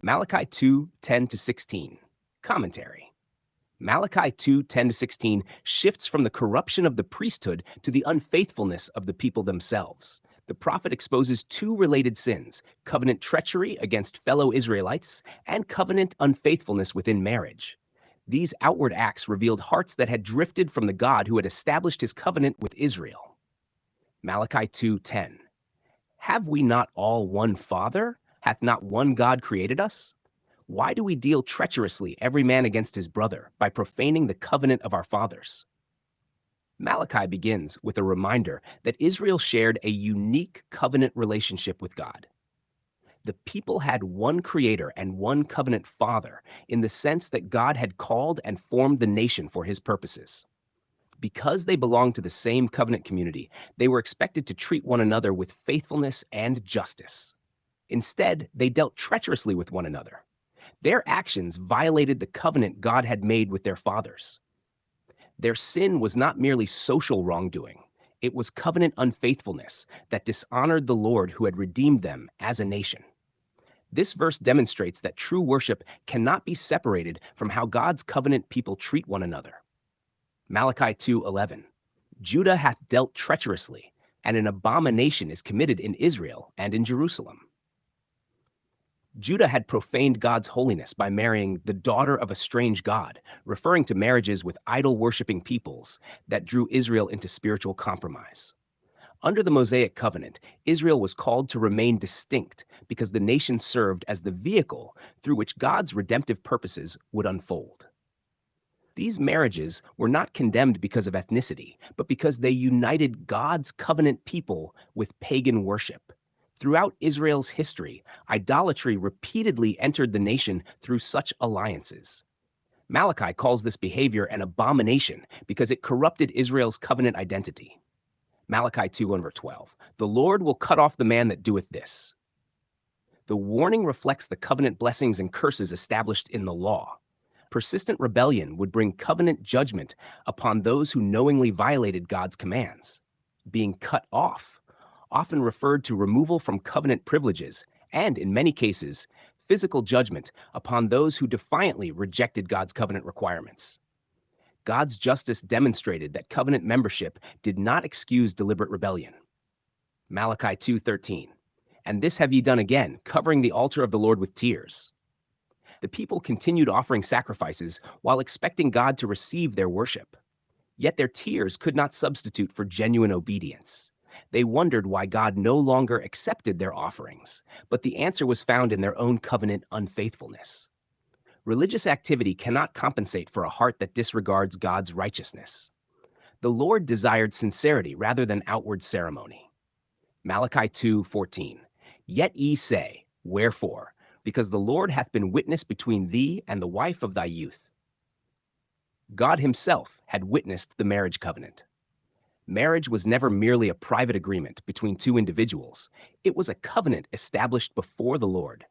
Malachi 2:10-16. Commentary. Malachi 2:10-16 shifts from the corruption of the priesthood to the unfaithfulness of the people themselves. The prophet exposes two related sins: covenant treachery against fellow Israelites and covenant unfaithfulness within marriage. These outward acts revealed hearts that had drifted from the God who had established his covenant with Israel. Malachi 2:10. Have we not all one Father? Hath not one God created us? Why do we deal treacherously every man against his brother by profaning the covenant of our fathers? Malachi begins with a reminder that Israel shared a unique covenant relationship with God. The people had one creator and one covenant father in the sense that God had called and formed the nation for his purposes. Because they belonged to the same covenant community, they were expected to treat one another with faithfulness and justice. Instead, they dealt treacherously with one another. Their actions violated the covenant God had made with their fathers. Their sin was not merely social wrongdoing, it was covenant unfaithfulness that dishonored the Lord who had redeemed them as a nation. This verse demonstrates that true worship cannot be separated from how God's covenant people treat one another. Malachi 2:11. Judah hath dealt treacherously, and an abomination is committed in Israel and in Jerusalem. Judah had profaned God's holiness by marrying the daughter of a strange god, referring to marriages with idol-worshiping peoples that drew Israel into spiritual compromise. Under the Mosaic covenant, Israel was called to remain distinct because the nation served as the vehicle through which God's redemptive purposes would unfold. These marriages were not condemned because of ethnicity, but because they united God's covenant people with pagan worship. Throughout Israel's history, idolatry repeatedly entered the nation through such alliances. Malachi calls this behavior an abomination because it corrupted Israel's covenant identity. Malachi 2:12. The Lord will cut off the man that doeth this. The warning reflects the covenant blessings and curses established in the law. Persistent rebellion would bring covenant judgment upon those who knowingly violated God's commands. Being cut off often referred to removal from covenant privileges and, in many cases, physical judgment upon those who defiantly rejected God's covenant requirements. God's justice demonstrated that covenant membership did not excuse deliberate rebellion. Malachi 2:13. And this have ye done again, covering the altar of the Lord with tears. The people continued offering sacrifices while expecting God to receive their worship. Yet their tears could not substitute for genuine obedience. They wondered why God no longer accepted their offerings, but the answer was found in their own covenant unfaithfulness. Religious activity cannot compensate for a heart that disregards God's righteousness. The Lord desired sincerity rather than outward ceremony. Malachi 2:14. Yet ye say, wherefore? Because the Lord hath been witness between thee and the wife of thy youth. God himself had witnessed the marriage covenant. Marriage was never merely a private agreement between two individuals. It was a covenant established before the Lord.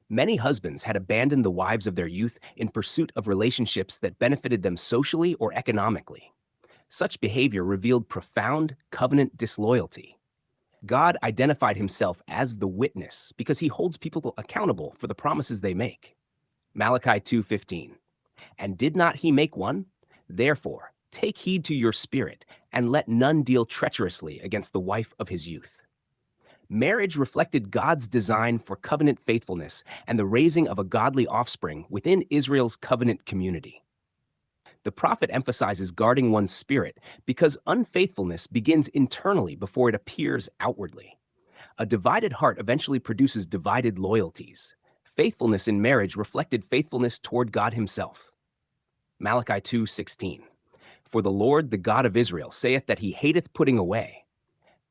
Many husbands had abandoned the wives of their youth in pursuit of relationships that benefited them socially or economically. Such behavior revealed profound covenant disloyalty. God identified himself as the witness because he holds people accountable for the promises they make. Malachi 2:15. And did not he make one? Therefore, take heed to your spirit, and let none deal treacherously against the wife of his youth. Marriage reflected God's design for covenant faithfulness and the raising of a godly offspring within Israel's covenant community. The prophet emphasizes guarding one's spirit because unfaithfulness begins internally before it appears outwardly. A divided heart eventually produces divided loyalties. Faithfulness in marriage reflected faithfulness toward God himself. Malachi 2:16. For the Lord, the God of Israel, saith that he hateth putting away.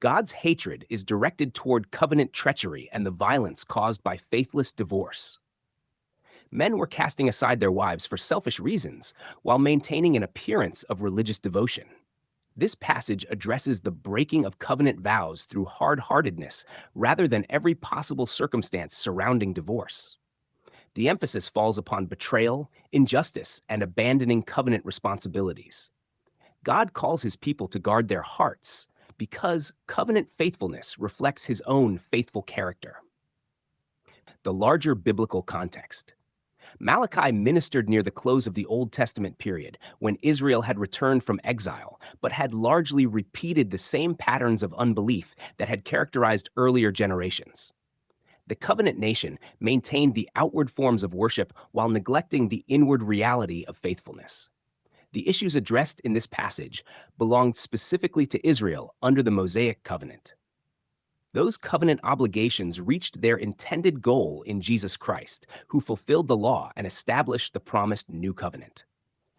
God's hatred is directed toward covenant treachery and the violence caused by faithless divorce. Men were casting aside their wives for selfish reasons while maintaining an appearance of religious devotion. This passage addresses the breaking of covenant vows through hard-heartedness rather than every possible circumstance surrounding divorce. The emphasis falls upon betrayal, injustice, and abandoning covenant responsibilities. God calls his people to guard their hearts because covenant faithfulness reflects his own faithful character. The larger biblical context. Malachi ministered near the close of the Old Testament period, when Israel had returned from exile, but had largely repeated the same patterns of unbelief that had characterized earlier generations. The covenant nation maintained the outward forms of worship while neglecting the inward reality of faithfulness. The issues addressed in this passage belonged specifically to Israel under the Mosaic covenant. Those covenant obligations reached their intended goal in Jesus Christ, who fulfilled the law and established the promised new covenant.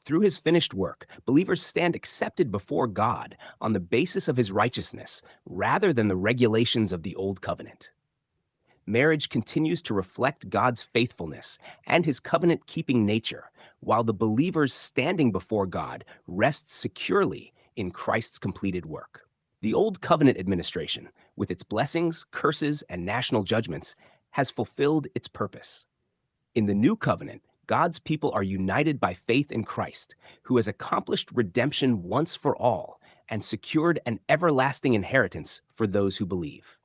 Through his finished work, believers stand accepted before God on the basis of his righteousness rather than the regulations of the old covenant. Marriage continues to reflect God's faithfulness and his covenant-keeping nature, while the believer's standing before God rests securely in Christ's completed work. The Old Covenant administration, with its blessings, curses, and national judgments, has fulfilled its purpose. In the New Covenant, God's people are united by faith in Christ, who has accomplished redemption once for all and secured an everlasting inheritance for those who believe.